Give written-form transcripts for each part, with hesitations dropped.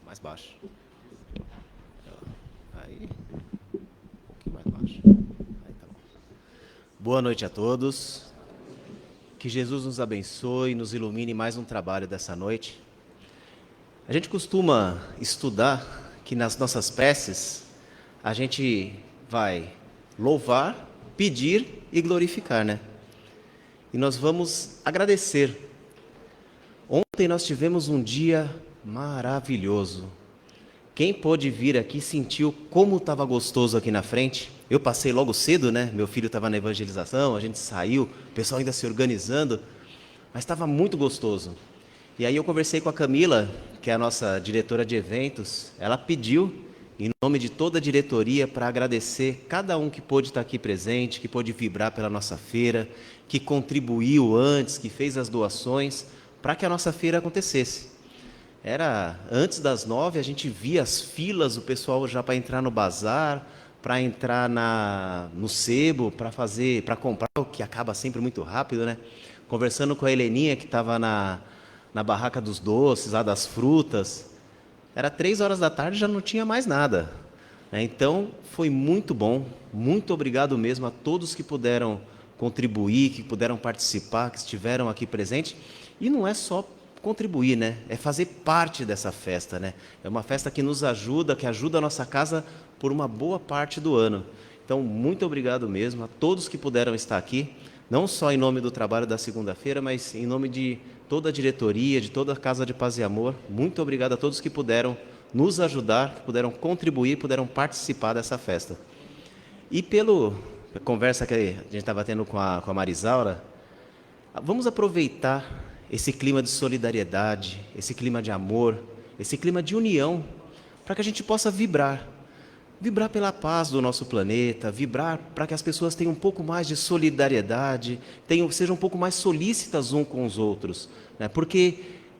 Mais baixo. Aí, um pouquinho mais baixo. Aí tá bom. Boa noite a todos. Que Jesus nos abençoe e nos ilumine mais um trabalho dessa noite. A gente costuma estudar que nas nossas preces a gente vai louvar, pedir e glorificar, né? E nós vamos agradecer. Ontem nós tivemos um dia maravilhoso. Quem pôde vir aqui sentiu como estava gostoso aqui na frente. Eu passei logo cedo, né? Meu filho estava na evangelização, a gente saiu, o pessoal ainda se organizando, mas estava muito gostoso. E aí eu conversei com a Camila, que é a nossa diretora de eventos. Ela pediu, em nome de toda a diretoria, para agradecer cada um que pôde estar aqui presente, que pôde vibrar pela nossa feira, que contribuiu antes, que fez as doações, para que a nossa feira acontecesse. Era antes das 9, a gente via as filas, o pessoal já para entrar no bazar, para entrar no sebo, para comprar, o que acaba sempre muito rápido, né? Conversando com a Heleninha, que estava na barraca dos doces, lá das frutas, era 3 horas da tarde e já não tinha mais nada, né? Então, foi muito bom, muito obrigado mesmo a todos que puderam contribuir, que puderam participar, que estiveram aqui presentes. E não é só contribuir, né? É fazer parte dessa festa, né? É uma festa que nos ajuda, que ajuda a nossa casa por uma boa parte do ano. Então, muito obrigado mesmo a todos que puderam estar aqui, não só em nome do trabalho da segunda-feira, mas em nome de toda a diretoria, de toda a Casa de Paz e Amor. Muito obrigado a todos que puderam nos ajudar, que puderam contribuir, puderam participar dessa festa. E pela conversa que a gente estava tendo com a Marisaura, vamos aproveitar esse clima de solidariedade, esse clima de amor, esse clima de união, para que a gente possa vibrar pela paz do nosso planeta, vibrar para que as pessoas tenham um pouco mais de solidariedade, sejam um pouco mais solícitas uns com os outros, né? Porque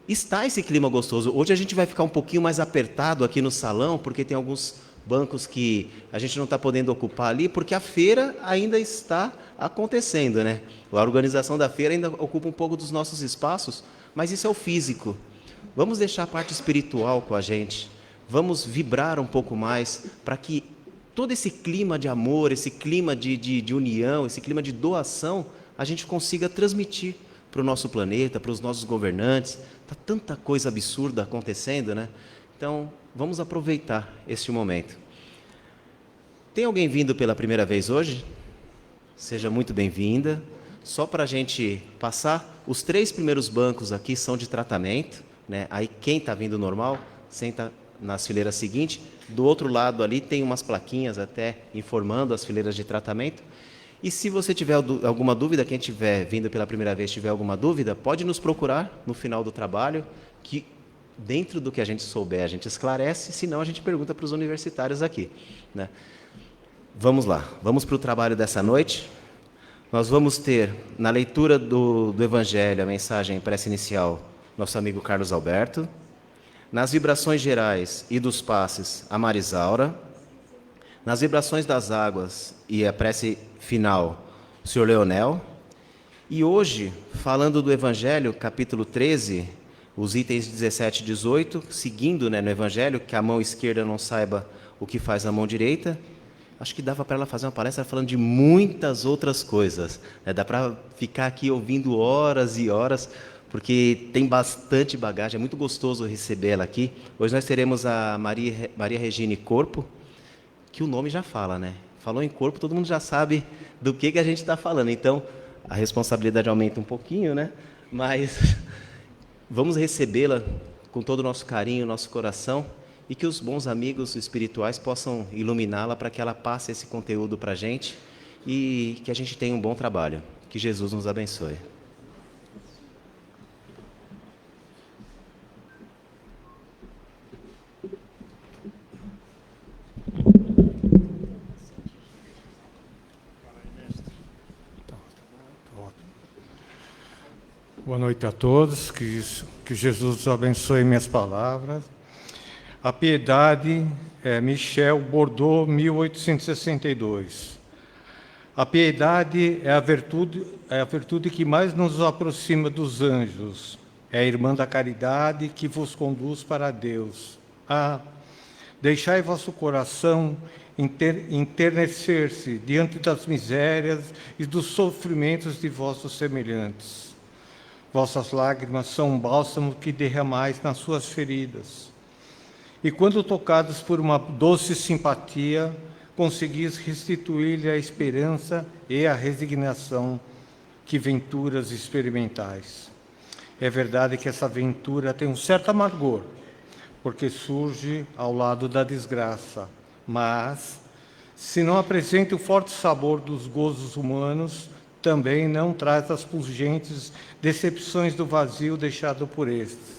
está esse clima gostoso. Hoje a gente vai ficar um pouquinho mais apertado aqui no salão, porque tem alguns bancos que a gente não está podendo ocupar ali, porque a feira ainda está acontecendo, né? A organização da feira ainda ocupa um pouco dos nossos espaços, mas isso é o físico. Vamos deixar a parte espiritual com a gente. Vamos vibrar um pouco mais para que todo esse clima de amor, esse clima de união, esse clima de doação, a gente consiga transmitir para o nosso planeta, para os nossos governantes. Está tanta coisa absurda acontecendo, né? Então, vamos aproveitar este momento. Tem alguém vindo pela primeira vez hoje? Seja muito bem-vinda. Só para a gente passar, os 3 primeiros bancos aqui são de tratamento, né? Aí quem está vindo normal, senta nas fileiras seguintes. Do outro lado ali tem umas plaquinhas até informando as fileiras de tratamento. E se você tiver alguma dúvida, quem estiver vindo pela primeira vez tiver alguma dúvida, pode nos procurar no final do trabalho, que dentro do que a gente souber, a gente esclarece, senão a gente pergunta para os universitários aqui, né? Vamos lá, vamos para o trabalho dessa noite. Nós vamos ter, na leitura do Evangelho, a mensagem prece inicial, nosso amigo Carlos Alberto. Nas vibrações gerais e dos passes, a Marisaura. Nas vibrações das águas e a prece final, o senhor Leonel. E hoje, falando do Evangelho, capítulo 13, os itens 17 e 18, seguindo, né, no Evangelho, que a mão esquerda não saiba o que faz a mão direita. Acho que dava para ela fazer uma palestra falando de muitas outras coisas, né? Dá para ficar aqui ouvindo horas e horas, porque tem bastante bagagem, é muito gostoso receber ela aqui. Hoje nós teremos a Maria Regine Corpo, que o nome já fala, né? Falou em corpo, todo mundo já sabe do que a gente está falando. Então, a responsabilidade aumenta um pouquinho, né? Mas vamos recebê-la com todo o nosso carinho, nosso coração, e que os bons amigos espirituais possam iluminá-la para que ela passe esse conteúdo para a gente e que a gente tenha um bom trabalho. Que Jesus nos abençoe. Boa noite a todos, que Jesus abençoe minhas palavras. A piedade é Michel Bordeaux, 1862. A piedade é a virtude que mais nos aproxima dos anjos. É a irmã da caridade que vos conduz para Deus. Deixai vosso coração enternecer-se diante das misérias e dos sofrimentos de vossos semelhantes. Vossas lágrimas são um bálsamo que derramais nas suas feridas. E quando tocados por uma doce simpatia, conseguis restituir-lhe a esperança e a resignação que venturas experimentais. É verdade que essa aventura tem um certo amargor, porque surge ao lado da desgraça, mas, se não apresenta o forte sabor dos gozos humanos, também não traz as pungentes decepções do vazio deixado por estes.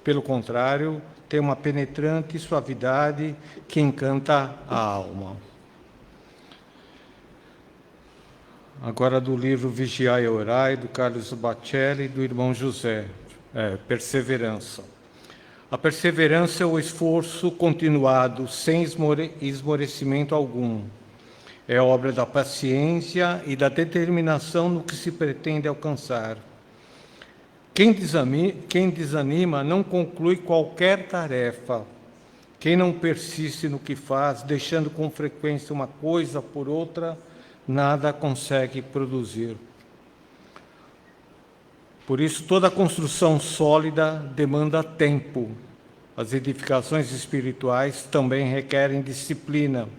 Pelo contrário, tem uma penetrante suavidade que encanta a alma. Agora do livro Vigiai e Orai, do Carlos Bacelli, do irmão José, Perseverança. A perseverança é o esforço continuado, sem esmorecimento algum. É obra da paciência e da determinação no que se pretende alcançar. Quem desanima não conclui qualquer tarefa. Quem não persiste no que faz, deixando com frequência uma coisa por outra, nada consegue produzir. Por isso, toda construção sólida demanda tempo. As edificações espirituais também requerem disciplina.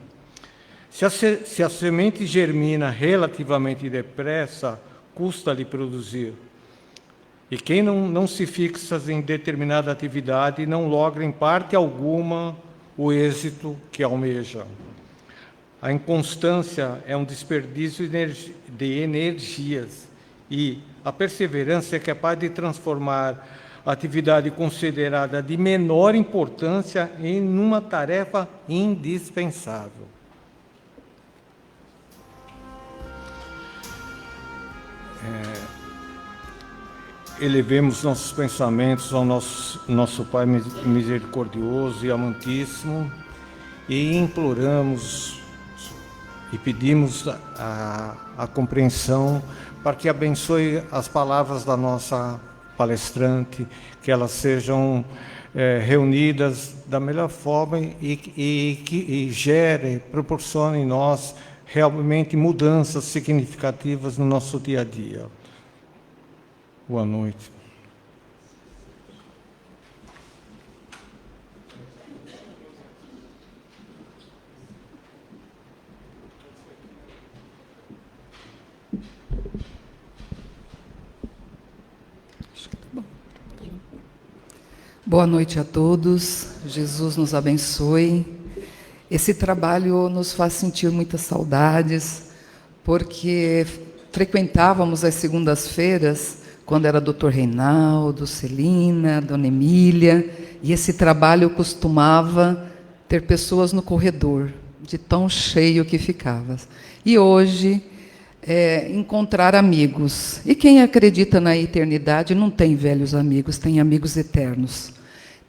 Se a semente germina relativamente depressa, custa-lhe produzir. E quem não se fixa em determinada atividade não logra em parte alguma o êxito que almeja. A inconstância é um desperdício de energias e a perseverança é capaz de transformar a atividade considerada de menor importância em uma tarefa indispensável. Elevemos nossos pensamentos ao nosso Pai misericordioso e amantíssimo e imploramos e pedimos a compreensão para que abençoe as palavras da nossa palestrante, que elas sejam reunidas da melhor forma e gere, proporcione em nós realmente mudanças significativas no nosso dia a dia. Boa noite. Boa noite a todos. Jesus nos abençoe. Esse trabalho nos faz sentir muitas saudades, porque frequentávamos as segundas-feiras, quando era Dr. Reinaldo, Celina, Dona Emília, e esse trabalho costumava ter pessoas no corredor, de tão cheio que ficava. E hoje, encontrar amigos. E quem acredita na eternidade não tem velhos amigos, tem amigos eternos.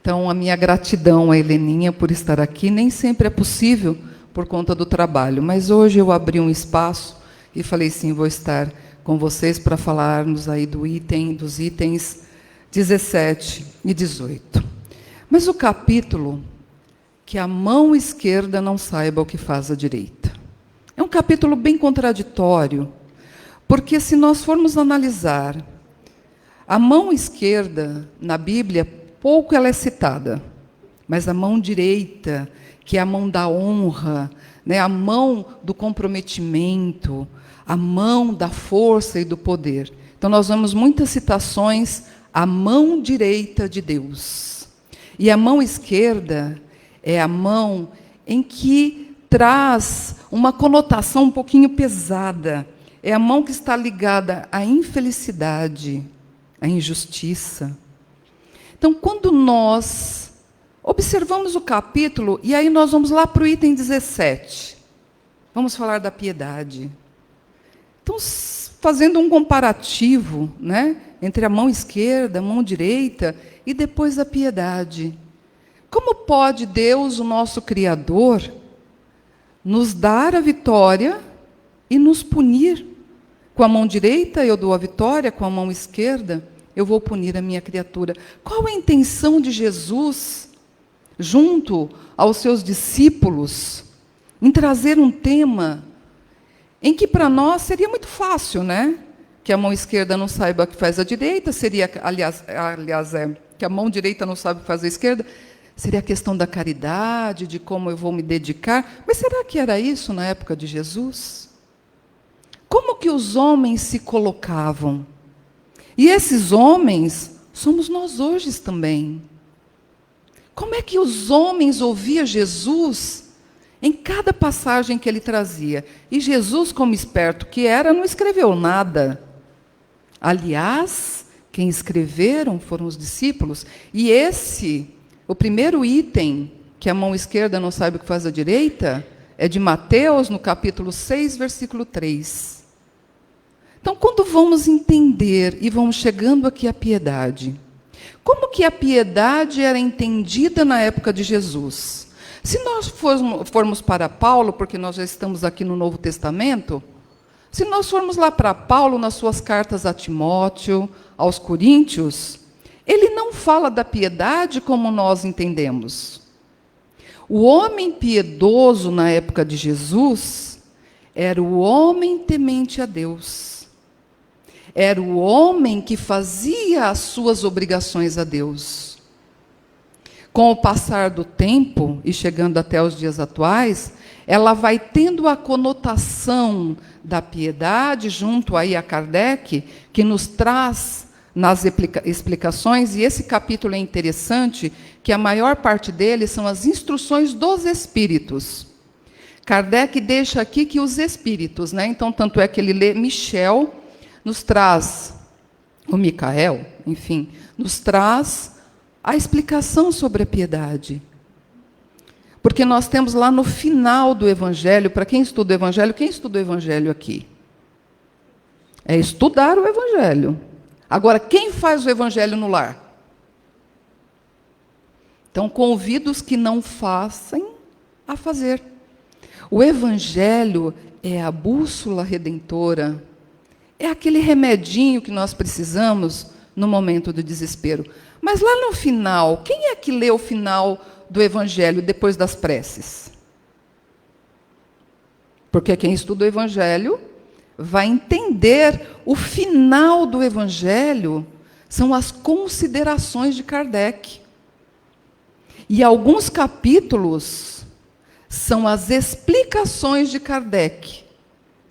Então, a minha gratidão a Heleninha por estar aqui, nem sempre é possível por conta do trabalho, mas hoje eu abri um espaço e falei, sim, vou estar com vocês para falarmos aí dos itens 17 e 18. Mas o capítulo, que a mão esquerda não saiba o que faz a direita. É um capítulo bem contraditório, porque se nós formos analisar, a mão esquerda, na Bíblia, pouco ela é citada, mas a mão direita, que é a mão da honra, né, a mão do comprometimento, a mão da força e do poder. Então, nós vemos muitas citações à mão direita de Deus. E a mão esquerda é a mão em que traz uma conotação um pouquinho pesada. É a mão que está ligada à infelicidade, à injustiça. Então, quando nós observamos o capítulo, e aí nós vamos lá para o item 17. Vamos falar da piedade. Então, fazendo um comparativo, né, entre a mão esquerda, a mão direita, e depois a piedade. Como pode Deus, o nosso Criador, nos dar a vitória e nos punir? Com a mão direita eu dou a vitória, com a mão esquerda eu vou punir a minha criatura. Qual a intenção de Jesus junto aos seus discípulos, em trazer um tema em que para nós seria muito fácil, né? Que a mão esquerda não saiba o que faz a direita, seria, aliás, que a mão direita não sabe o que faz a esquerda, seria a questão da caridade, de como eu vou me dedicar. Mas será que era isso na época de Jesus? Como que os homens se colocavam? E esses homens somos nós hoje também. Como é que os homens ouviam Jesus em cada passagem que ele trazia? E Jesus, como esperto que era, não escreveu nada. Aliás, quem escreveram foram os discípulos. E o primeiro item, que a mão esquerda não sabe o que faz a direita, é de Mateus, no capítulo 6, versículo 3. Então, quando vamos entender e vamos chegando aqui à piedade, como que a piedade era entendida na época de Jesus? Se nós formos para Paulo, porque nós já estamos aqui no Novo Testamento, se nós formos lá para Paulo, nas suas cartas a Timóteo, aos Coríntios, ele não fala da piedade como nós entendemos. O homem piedoso na época de Jesus era o homem temente a Deus. Era o homem que fazia as suas obrigações a Deus. Com o passar do tempo, e chegando até os dias atuais, ela vai tendo a conotação da piedade, junto aí a Kardec, que nos traz nas explicações, e esse capítulo é interessante, que a maior parte dele são as instruções dos espíritos. Kardec deixa aqui que os espíritos, né? Então, tanto é que ele lê Michel, nos traz, o Micael, enfim, nos traz a explicação sobre a piedade. Porque nós temos lá no final do Evangelho, para quem estuda o Evangelho, quem estuda o Evangelho aqui? É estudar o Evangelho. Agora, quem faz o Evangelho no lar? Então, convido os que não façam a fazer. O Evangelho é a bússola redentora, é aquele remedinho que nós precisamos no momento do desespero. Mas lá no final, quem é que lê o final do Evangelho depois das preces? Porque quem estuda o Evangelho vai entender o final do Evangelho, são as considerações de Kardec. E alguns capítulos são as explicações de Kardec.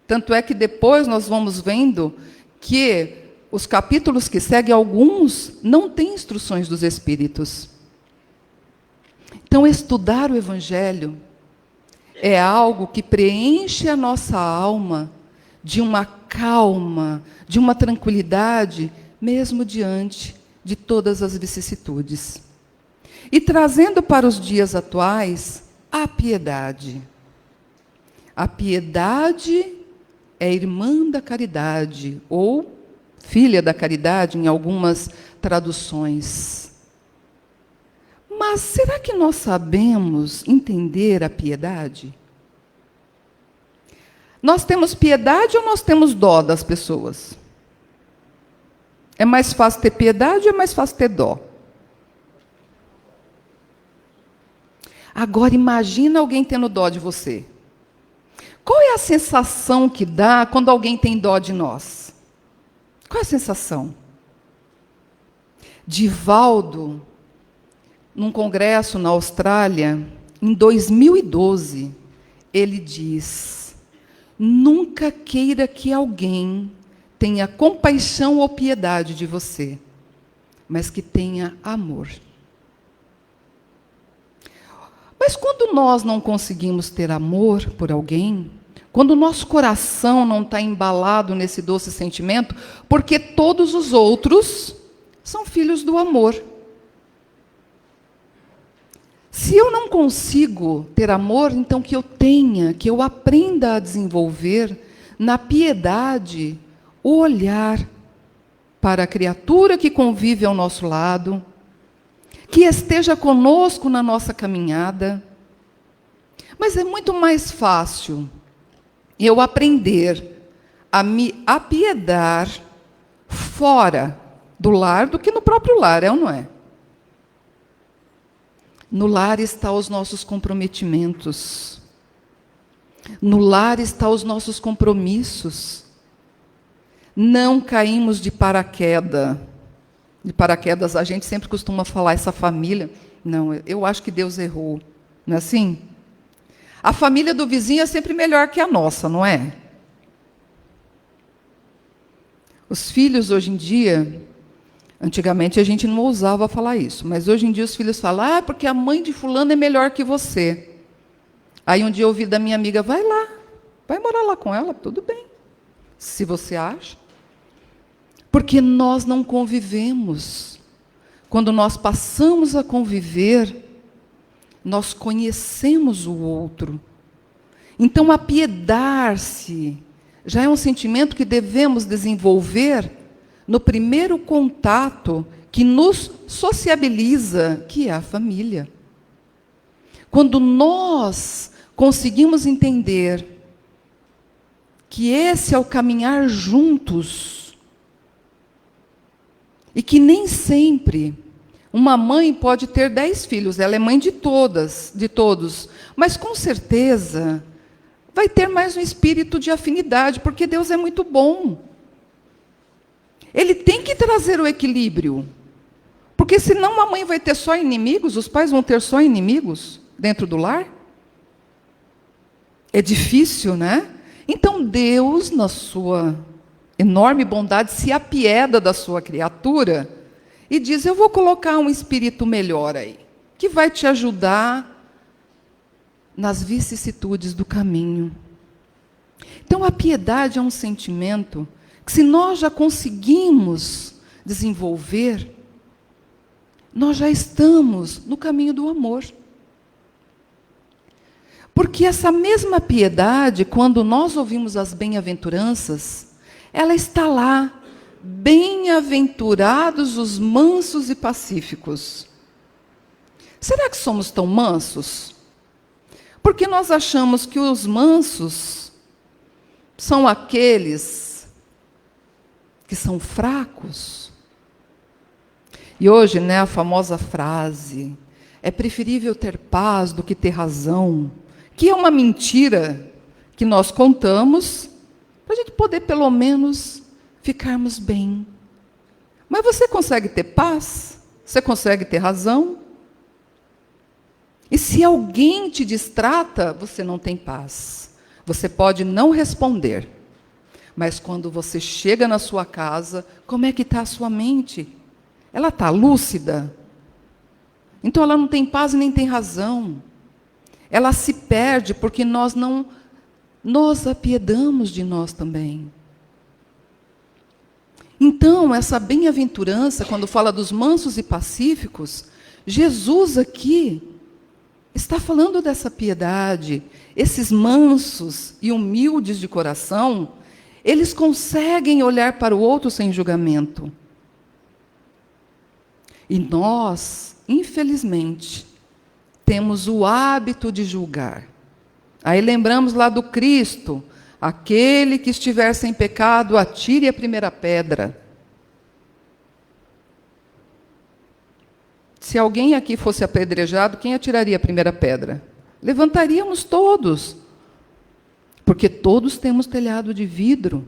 Tanto é que depois nós vamos vendo que os capítulos que seguem, alguns não têm instruções dos espíritos. Então, estudar o Evangelho é algo que preenche a nossa alma de uma calma, de uma tranquilidade, mesmo diante de todas as vicissitudes. E trazendo para os dias atuais, a piedade. A piedade é irmã da caridade, ou filha da caridade, em algumas traduções. Mas será que nós sabemos entender a piedade? Nós temos piedade ou nós temos dó das pessoas? É mais fácil ter piedade ou é mais fácil ter dó? Agora imagina alguém tendo dó de você. Qual é a sensação que dá quando alguém tem dó de nós? Qual é a sensação? Divaldo, num congresso na Austrália, em 2012, ele diz: nunca queira que alguém tenha compaixão ou piedade de você, mas que tenha amor. Mas quando nós não conseguimos ter amor por alguém, quando o nosso coração não está embalado nesse doce sentimento, porque todos os outros são filhos do amor. Se eu não consigo ter amor, então que eu aprenda a desenvolver na piedade o olhar para a criatura que convive ao nosso lado, que esteja conosco na nossa caminhada. Mas é muito mais fácil eu aprender a me apiedar fora do lar do que no próprio lar, é ou não é? No lar estão os nossos comprometimentos. No lar estão os nossos compromissos. Não caímos de paraquedas. De paraquedas, a gente sempre costuma falar, essa família. Não, eu acho que Deus errou. Não é assim? A família do vizinho é sempre melhor que a nossa, não é? Os filhos, hoje em dia, antigamente a gente não ousava falar isso, mas hoje em dia os filhos falam, porque a mãe de fulano é melhor que você. Aí um dia eu ouvi da minha amiga, vai lá, vai morar lá com ela, tudo bem, se você acha. Porque nós não convivemos. Quando nós passamos a conviver, nós conhecemos o outro. Então, apiedar-se já é um sentimento que devemos desenvolver no primeiro contato que nos sociabiliza, que é a família. Quando nós conseguimos entender que esse é o caminhar juntos, e que nem sempre uma mãe pode ter 10 filhos, ela é mãe de todos, mas com certeza vai ter mais um espírito de afinidade, porque Deus é muito bom. Ele tem que trazer o equilíbrio, porque senão a mãe vai ter só inimigos, os pais vão ter só inimigos dentro do lar. É difícil, né? Então Deus, na sua enorme bondade, se apieda da sua criatura e diz, eu vou colocar um espírito melhor aí, que vai te ajudar nas vicissitudes do caminho. Então, a piedade é um sentimento que, se nós já conseguimos desenvolver, nós já estamos no caminho do amor. Porque essa mesma piedade, quando nós ouvimos as bem-aventuranças, ela está lá, bem-aventurados os mansos e pacíficos. Será que somos tão mansos? Porque nós achamos que os mansos são aqueles que são fracos. E hoje, né, a famosa frase, é preferível ter paz do que ter razão, que é uma mentira que nós contamos para a gente poder, pelo menos, ficarmos bem. Mas você consegue ter paz? Você consegue ter razão? E se alguém te distrata, você não tem paz. Você pode não responder. Mas quando você chega na sua casa, como é que está a sua mente? Ela está lúcida? Então ela não tem paz e nem tem razão. Ela se perde porque nós não nos apiedamos de nós também. Então, essa bem-aventurança, quando fala dos mansos e pacíficos, Jesus aqui está falando dessa piedade. Esses mansos e humildes de coração, eles conseguem olhar para o outro sem julgamento. E nós, infelizmente, temos o hábito de julgar. Aí lembramos lá do Cristo, aquele que estiver sem pecado, atire a primeira pedra. Se alguém aqui fosse apedrejado, quem atiraria a primeira pedra? Levantaríamos todos, porque todos temos telhado de vidro.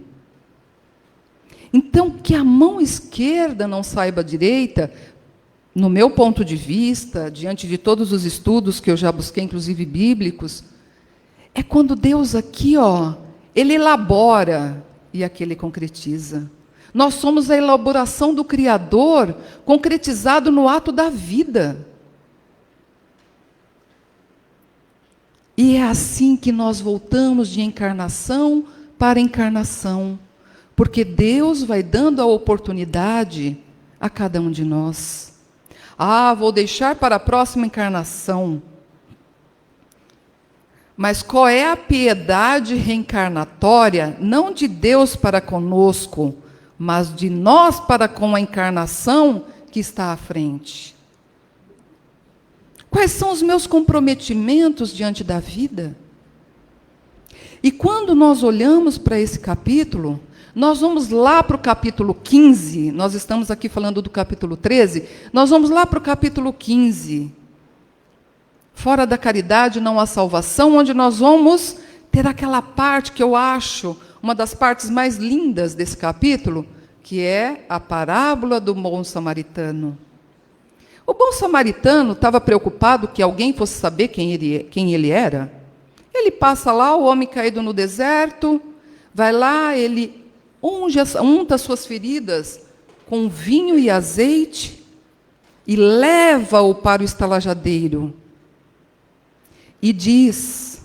Então, que a mão esquerda não saiba a direita, no meu ponto de vista, diante de todos os estudos que eu já busquei, inclusive bíblicos, é quando Deus aqui, Ele elabora e aqui Ele concretiza. Nós somos a elaboração do Criador, concretizado no ato da vida. E é assim que nós voltamos de encarnação para encarnação, porque Deus vai dando a oportunidade a cada um de nós. Vou deixar para a próxima encarnação. Mas qual é a piedade reencarnatória, não de Deus para conosco, mas de nós para com a encarnação que está à frente? Quais são os meus comprometimentos diante da vida? E quando nós olhamos para esse capítulo, nós vamos lá para o capítulo 15, nós estamos aqui falando do capítulo 13, nós vamos lá para o capítulo 15. Fora da caridade não há salvação, onde nós vamos ter aquela parte que eu acho uma das partes mais lindas desse capítulo, que é a parábola do bom samaritano. O bom samaritano estava preocupado que alguém fosse saber quem ele era. Ele passa lá, o homem caído no deserto, vai lá, ele unta suas feridas com vinho e azeite e leva-o para o estalajadeiro. E diz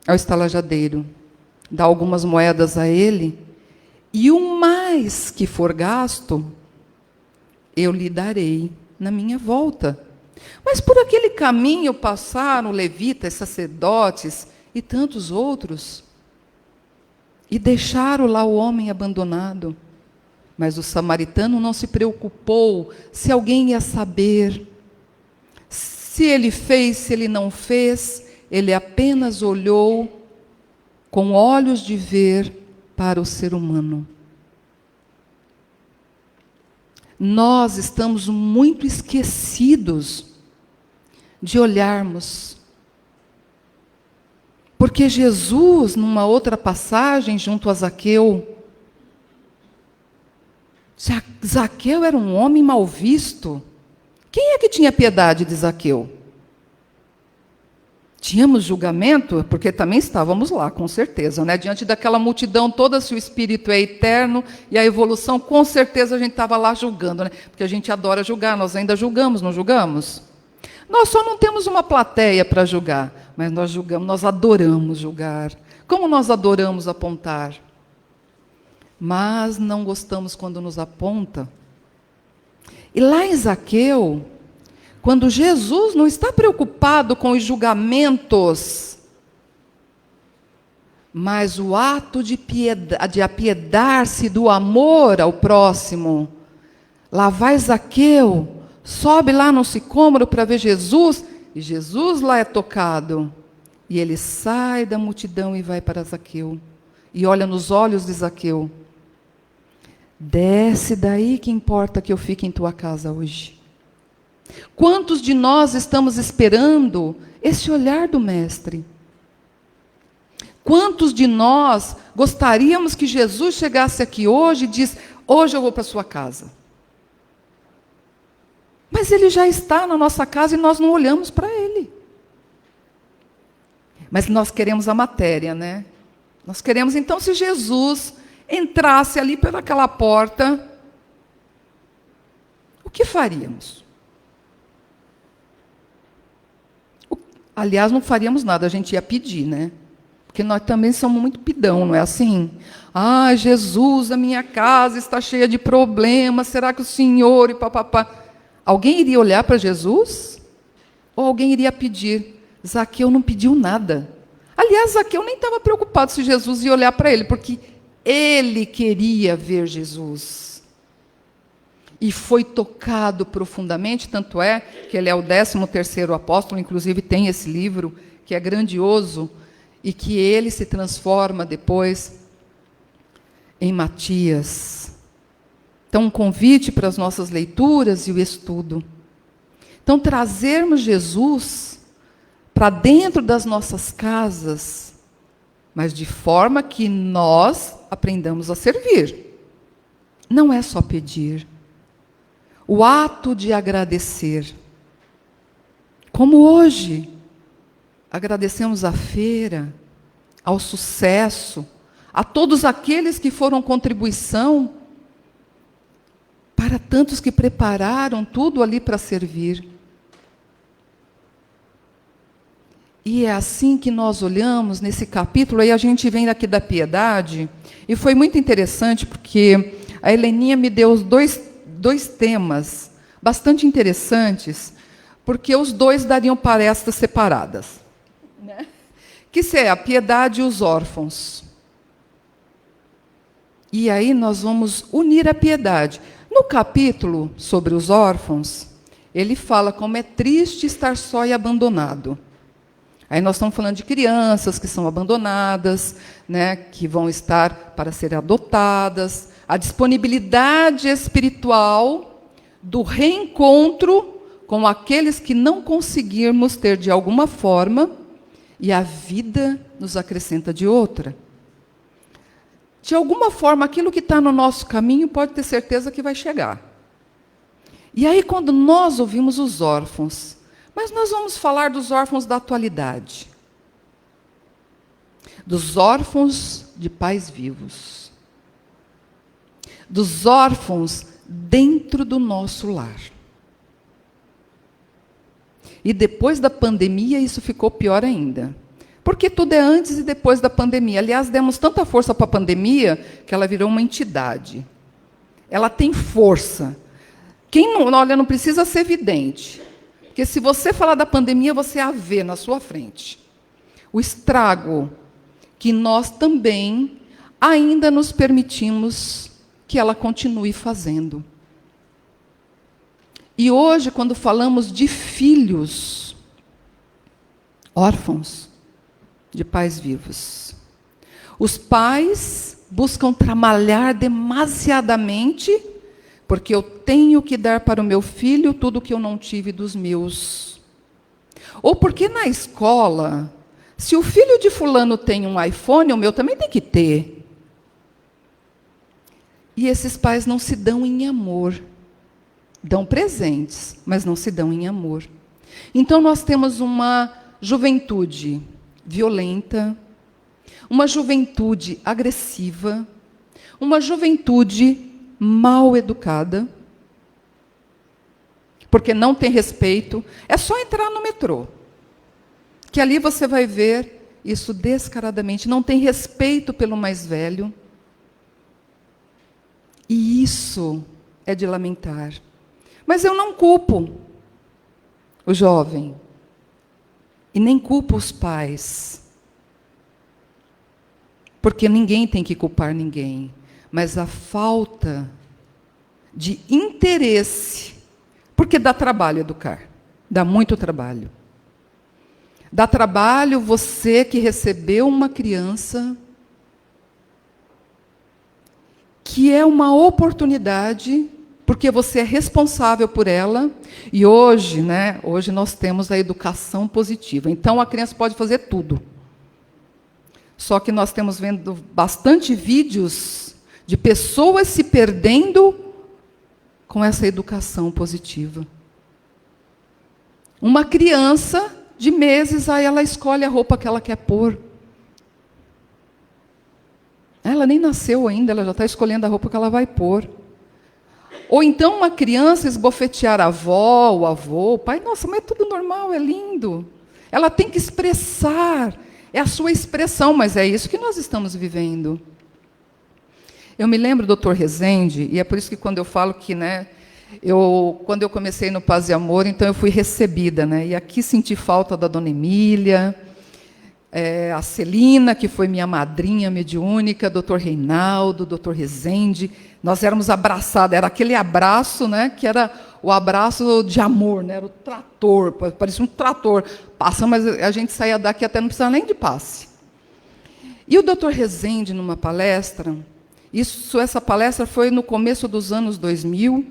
ao estalajadeiro, dá algumas moedas a ele, e o mais que for gasto, eu lhe darei na minha volta. Mas por aquele caminho passaram levitas, sacerdotes e tantos outros, e deixaram lá o homem abandonado. Mas o samaritano não se preocupou se alguém ia saber, se ele fez, se ele não fez, ele apenas olhou com olhos de ver para o ser humano. Nós estamos muito esquecidos de olharmos. Porque Jesus, numa outra passagem, junto a Zaqueu, Zaqueu era um homem mal visto. Quem é que tinha piedade de Zaqueu? Tínhamos julgamento, porque também estávamos lá, com certeza, né? Diante daquela multidão toda, se o Espírito é eterno e a evolução, com certeza a gente estava lá julgando, né? Porque a gente adora julgar, nós ainda julgamos, não julgamos? Nós só não temos uma plateia para julgar, mas nós julgamos, nós adoramos julgar. Como nós adoramos apontar? Mas não gostamos quando nos aponta. E lá em Zaqueu, quando Jesus não está preocupado com os julgamentos, mas o ato de apiedar-se do amor ao próximo, lá vai Zaqueu, sobe lá no sicômoro para ver Jesus, e Jesus lá é tocado. E ele sai da multidão e vai para Zaqueu, e olha nos olhos de Zaqueu. Desce daí, que importa que eu fique em tua casa hoje. Quantos de nós estamos esperando esse olhar do Mestre? Quantos de nós gostaríamos que Jesus chegasse aqui hoje e diz, hoje eu vou para a sua casa? Mas ele já está na nossa casa e nós não olhamos para ele. Mas nós queremos a matéria, né? Nós queremos, então, se Jesus entrasse ali pelaquela porta, o que faríamos? Aliás, não faríamos nada, a gente ia pedir, né? Porque nós também somos muito pidão, não é assim? Ah, Jesus, a minha casa está cheia de problemas, será que o Senhor e papapá... Alguém iria olhar para Jesus? Ou alguém iria pedir? Zaqueu não pediu nada. Aliás, Zaqueu nem estava preocupado se Jesus ia olhar para ele, porque ele queria ver Jesus. E foi tocado profundamente, tanto é que ele é o 13º apóstolo, inclusive tem esse livro, que é grandioso, e que ele se transforma depois em Matias. Então, um convite para as nossas leituras e o estudo. Então, trazermos Jesus para dentro das nossas casas, mas de forma que nós aprendamos a servir. Não é só pedir. O ato de agradecer. Como hoje, agradecemos à feira, ao sucesso, a todos aqueles que foram contribuição, para tantos que prepararam tudo ali para servir. E é assim que nós olhamos nesse capítulo, aí a gente vem aqui da piedade, e foi muito interessante, porque a Heleninha me deu os dois temas bastante interessantes, porque os dois dariam palestras separadas. Né? Que é a piedade e os órfãos. E aí nós vamos unir a piedade. No capítulo sobre os órfãos, ele fala como é triste estar só e abandonado. Aí nós estamos falando de crianças que são abandonadas, né, que vão estar para serem adotadas, a disponibilidade espiritual do reencontro com aqueles que não conseguirmos ter de alguma forma, e a vida nos acrescenta de outra. De alguma forma, aquilo que está no nosso caminho, pode ter certeza que vai chegar. E aí, quando nós ouvimos os órfãos, mas nós vamos falar dos órfãos da atualidade, dos órfãos de pais vivos, dos órfãos dentro do nosso lar. E depois da pandemia, isso ficou pior ainda. Porque tudo é antes e depois da pandemia. Aliás, demos tanta força para a pandemia que ela virou uma entidade. Ela tem força. Quem não olha, não precisa ser vidente. Porque se você falar da pandemia, você a vê na sua frente. O estrago que nós também ainda nos permitimos que ela continue fazendo. E hoje, quando falamos de filhos órfãos de pais vivos, os pais buscam trabalhar demasiadamente, porque eu tenho que dar para o meu filho tudo que eu não tive dos meus. Ou porque na escola, se o filho de fulano tem um iPhone, o meu também tem que ter. E esses pais não se dão em amor. Dão presentes, mas não se dão em amor. Então nós temos uma juventude violenta, uma juventude agressiva, uma juventude mal educada, porque não tem respeito. É só entrar no metrô, que ali você vai ver isso descaradamente. Não tem respeito pelo mais velho. E isso é de lamentar. Mas eu não culpo o jovem. E nem culpo os pais. Porque ninguém tem que culpar ninguém. Mas a falta de interesse. Porque dá trabalho educar. Dá muito trabalho. Dá trabalho você que recebeu uma criança, que é uma oportunidade, porque você é responsável por ela, e hoje nós temos a educação positiva. Então, a criança pode fazer tudo. Só que nós temos vendo bastante vídeos de pessoas se perdendo com essa educação positiva. Uma criança de meses, aí ela escolhe a roupa que ela quer pôr. Ela nem nasceu ainda, ela já está escolhendo a roupa que ela vai pôr. Ou então uma criança esbofetear a avó, o avô, o pai. Nossa, mas é tudo normal, é lindo. Ela tem que expressar, é a sua expressão, mas é isso que nós estamos vivendo. Eu me lembro do Dr. Rezende, e é por isso que quando eu falo que, quando eu comecei no Paz e Amor, então eu fui recebida, e aqui senti falta da Dona Emília, a Celina, que foi minha madrinha mediúnica, Dr. Reinaldo, Dr. Rezende. Nós éramos abraçados, era aquele abraço, que era o abraço de amor, era o trator, parecia um trator. Passa, mas a gente saía daqui até não precisava nem de passe. E o Dr. Rezende, numa palestra, essa palestra foi no começo dos anos 2000,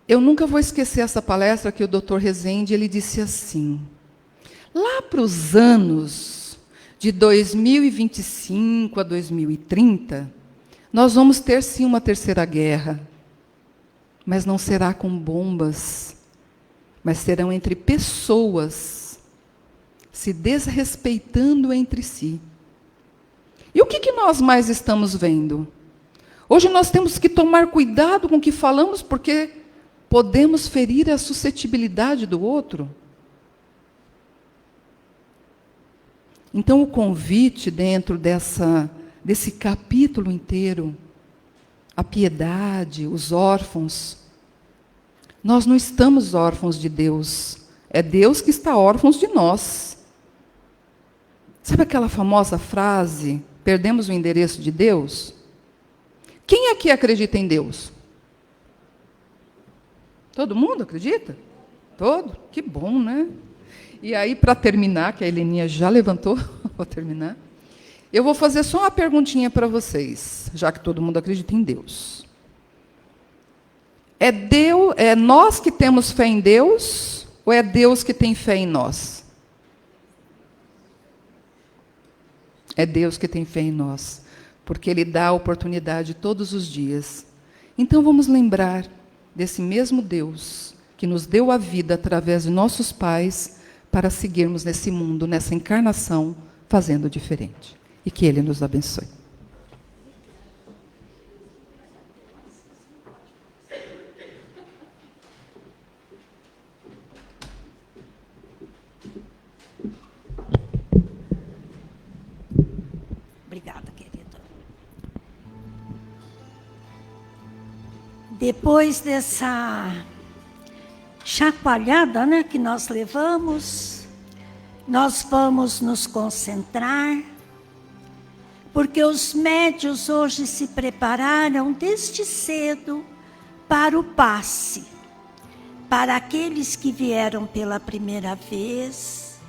eu nunca vou esquecer essa palestra que o Dr. Rezende, ele disse assim: lá para os anos de 2025 a 2030, nós vamos ter, sim, uma terceira guerra, mas não será com bombas, mas serão entre pessoas se desrespeitando entre si. E o que nós mais estamos vendo? Hoje nós temos que tomar cuidado com o que falamos, porque podemos ferir a suscetibilidade do outro. Então, o convite dentro desse capítulo inteiro, a piedade, os órfãos, nós não estamos órfãos de Deus, é Deus que está órfãos de nós. Sabe aquela famosa frase, perdemos o endereço de Deus? Quem aqui acredita em Deus? Todo mundo acredita? Todo? Que bom, né? E aí, para terminar, que a Heleninha já levantou, vou terminar, eu vou fazer só uma perguntinha para vocês, já que todo mundo acredita em Deus. É nós que temos fé em Deus ou é Deus que tem fé em nós? É Deus que tem fé em nós, porque Ele dá a oportunidade todos os dias. Então vamos lembrar desse mesmo Deus que nos deu a vida através de nossos pais para seguirmos nesse mundo, nessa encarnação, fazendo diferente. E que Ele nos abençoe. Obrigada, querido. Depois dessa chacoalhada, né, que nós levamos, nós vamos nos concentrar, porque os médios hoje se prepararam desde cedo para o passe, para aqueles que vieram pela primeira vez.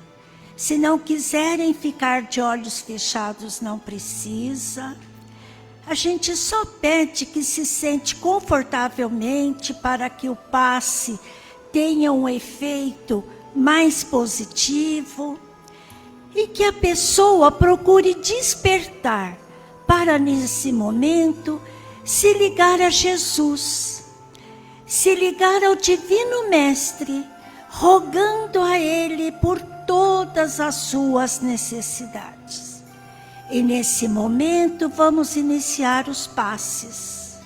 Se não quiserem ficar de olhos fechados, não precisa. A gente só pede que se sente confortavelmente para que o passe tenha um efeito mais positivo e que a pessoa procure despertar para, nesse momento, se ligar a Jesus, se ligar ao Divino Mestre, rogando a Ele por todas as suas necessidades. E nesse momento vamos iniciar os passes,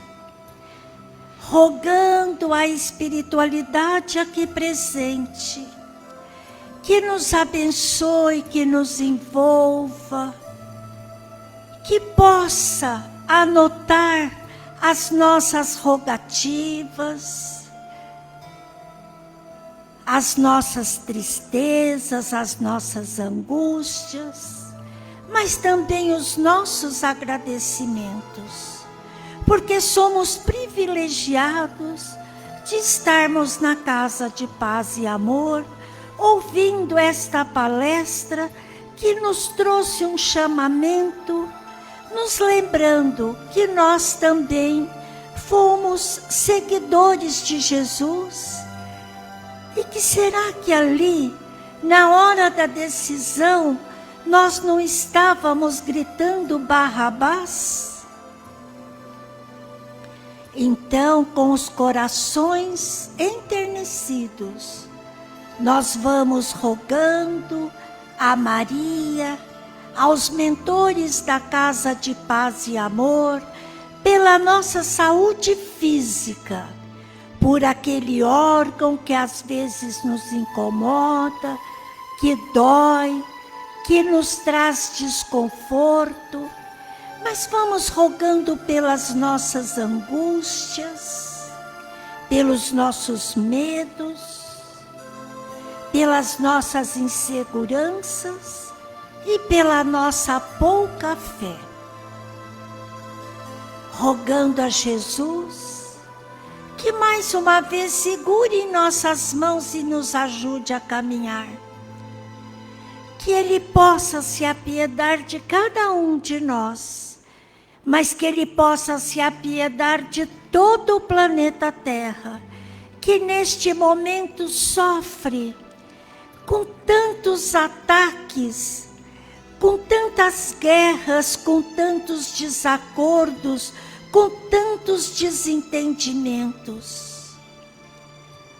rogando a espiritualidade aqui presente, que nos abençoe, que nos envolva, que possa anotar as nossas rogativas, as nossas tristezas, as nossas angústias, mas também os nossos agradecimentos, porque somos privilegiados de estarmos na Casa de Paz e Amor, ouvindo esta palestra que nos trouxe um chamamento, nos lembrando que nós também fomos seguidores de Jesus. E que será que ali, na hora da decisão, nós não estávamos gritando Barrabás? Então, com os corações enternecidos, nós vamos rogando a Maria, aos mentores da Casa de Paz e Amor, pela nossa saúde física, por aquele órgão que às vezes nos incomoda, que dói, que nos traz desconforto, mas vamos rogando pelas nossas angústias, pelos nossos medos, pelas nossas inseguranças e pela nossa pouca fé. Rogando a Jesus que mais uma vez segure em nossas mãos e nos ajude a caminhar. Que Ele possa se apiedar de cada um de nós, mas que Ele possa se apiedar de todo o planeta Terra, que neste momento sofre com tantos ataques, com tantas guerras, com tantos desacordos, com tantos desentendimentos.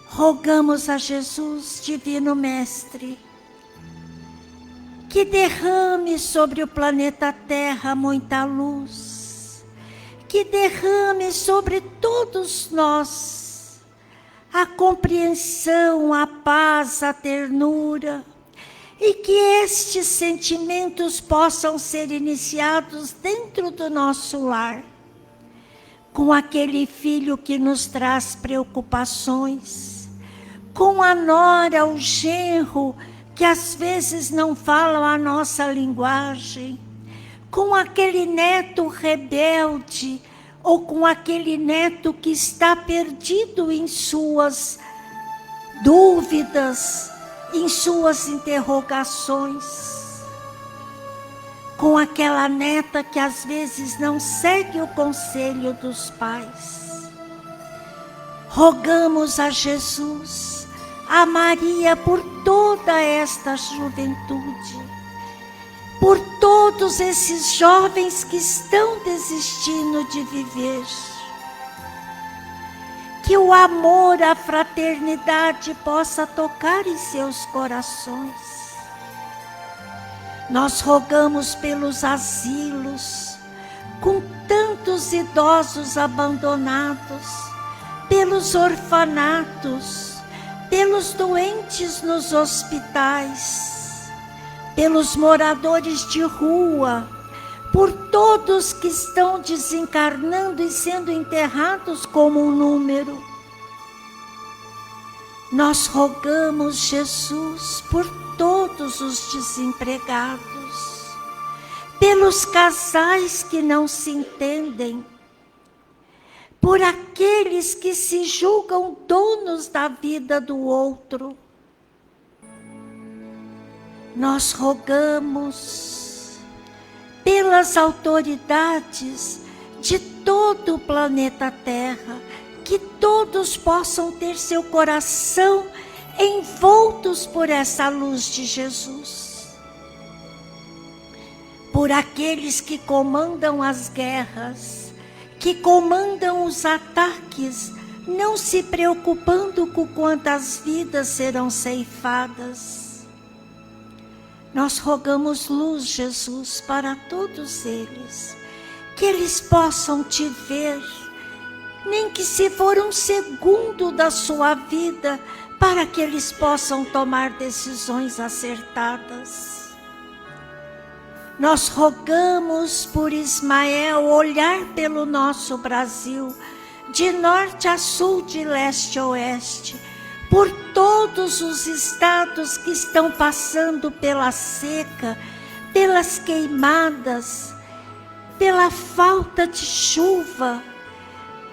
Rogamos a Jesus, Divino Mestre, que derrame sobre o planeta Terra muita luz, que derrame sobre todos nós a compreensão, a paz, a ternura, e que estes sentimentos possam ser iniciados dentro do nosso lar, com aquele filho que nos traz preocupações, com a nora, o genro, que às vezes não falam a nossa linguagem, com aquele neto rebelde, ou com aquele neto que está perdido em suas dúvidas, em suas interrogações, com aquela neta que às vezes não segue o conselho dos pais. Rogamos a Jesus, a Maria, por toda esta juventude, por todos esses jovens que estão desistindo de viver. Que o amor, a fraternidade possa tocar em seus corações. Nós rogamos pelos asilos, com tantos idosos abandonados, pelos orfanatos, pelos doentes nos hospitais, pelos moradores de rua, por todos que estão desencarnando e sendo enterrados como um número. Nós rogamos, Jesus, por todos os desempregados, pelos casais que não se entendem, por aqueles que se julgam donos da vida do outro. Nós rogamos pelas autoridades de todo o planeta Terra, que todos possam ter seu coração envoltos por essa luz de Jesus. Por aqueles que comandam as guerras, que comandam os ataques, não se preocupando com quantas vidas serão ceifadas. Nós rogamos luz, Jesus, para todos eles, que eles possam te ver, nem que se for um segundo da sua vida, para que eles possam tomar decisões acertadas. Nós rogamos por Ismael olhar pelo nosso Brasil, de norte a sul, de leste a oeste, por todos os estados que estão passando pela seca, pelas queimadas, pela falta de chuva,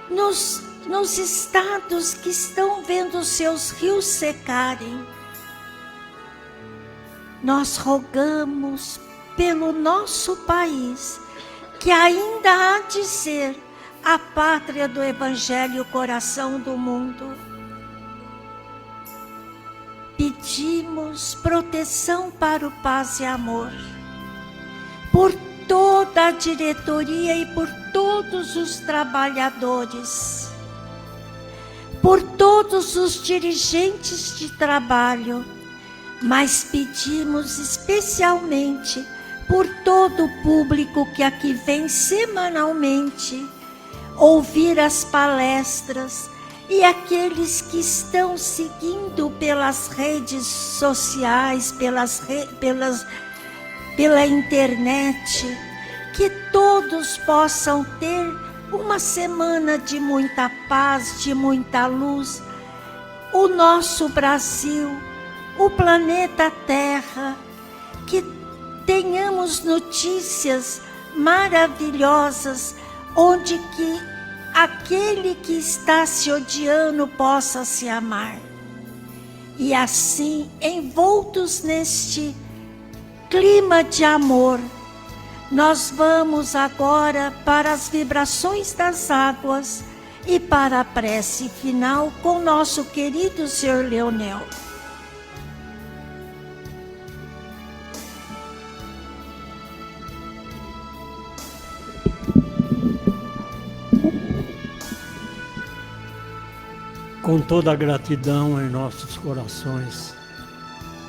nos estados que estão vendo seus rios secarem. Nós rogamos pelo nosso país, que ainda há de ser a pátria do Evangelho, o coração do mundo. Pedimos proteção para o Paz e Amor, por toda a diretoria e por todos os trabalhadores, por todos os dirigentes de trabalho, mas pedimos especialmente por todo o público que aqui vem semanalmente ouvir as palestras e aqueles que estão seguindo pelas redes sociais, pela internet, que todos possam ter uma semana de muita paz, de muita luz. O nosso Brasil, o planeta Terra, que tenhamos notícias maravilhosas, onde que aquele que está se odiando possa se amar. E assim, envoltos neste clima de amor, nós vamos agora para as vibrações das águas e para a prece final com nosso querido Senhor Leonel. Com toda a gratidão em nossos corações,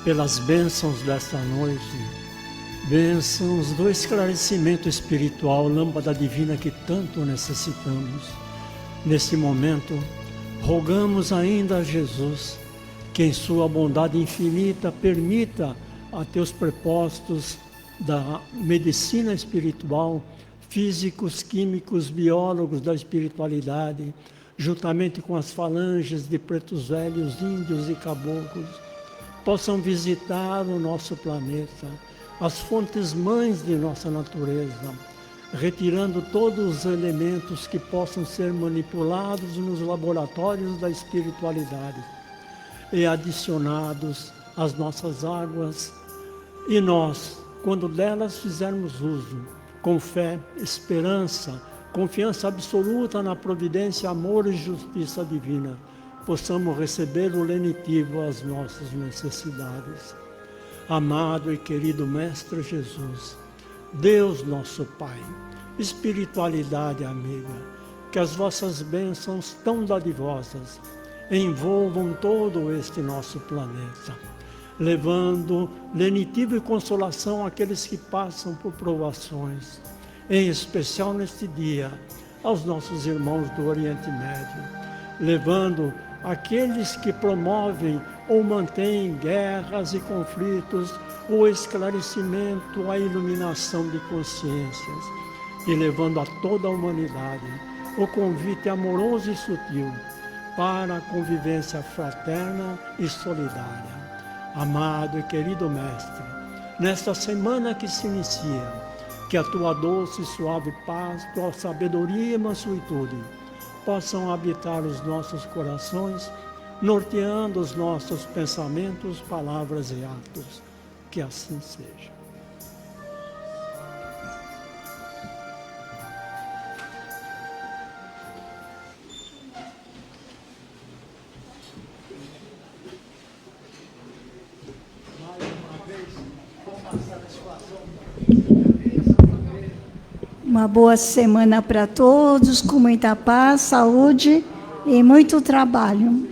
pelas bênçãos desta noite, bênçãos do esclarecimento espiritual, lâmpada divina que tanto necessitamos. Neste momento, rogamos ainda a Jesus que em sua bondade infinita permita a teus propósitos da medicina espiritual, físicos, químicos, biólogos da espiritualidade, juntamente com as falanges de pretos velhos, índios e caboclos, possam visitar o nosso planeta, as fontes mães de nossa natureza, retirando todos os elementos que possam ser manipulados nos laboratórios da espiritualidade e adicionados às nossas águas. E nós, quando delas fizermos uso, com fé, esperança, confiança absoluta na providência, amor e justiça divina, possamos receber o lenitivo às nossas necessidades. Amado e querido Mestre Jesus, Deus nosso Pai, espiritualidade amiga, que as vossas bênçãos tão dadivosas envolvam todo este nosso planeta, levando lenitivo e consolação àqueles que passam por provações, em especial neste dia, aos nossos irmãos do Oriente Médio, levando aqueles que promovem ou mantêm guerras e conflitos, o esclarecimento, a iluminação de consciências, e levando a toda a humanidade o convite amoroso e sutil para a convivência fraterna e solidária. Amado e querido Mestre, nesta semana que se inicia, que a tua doce e suave paz, tua sabedoria e mansuetude possam habitar os nossos corações, norteando os nossos pensamentos, palavras e atos. Que assim seja. Uma boa semana para todos, com muita paz, saúde e muito trabalho.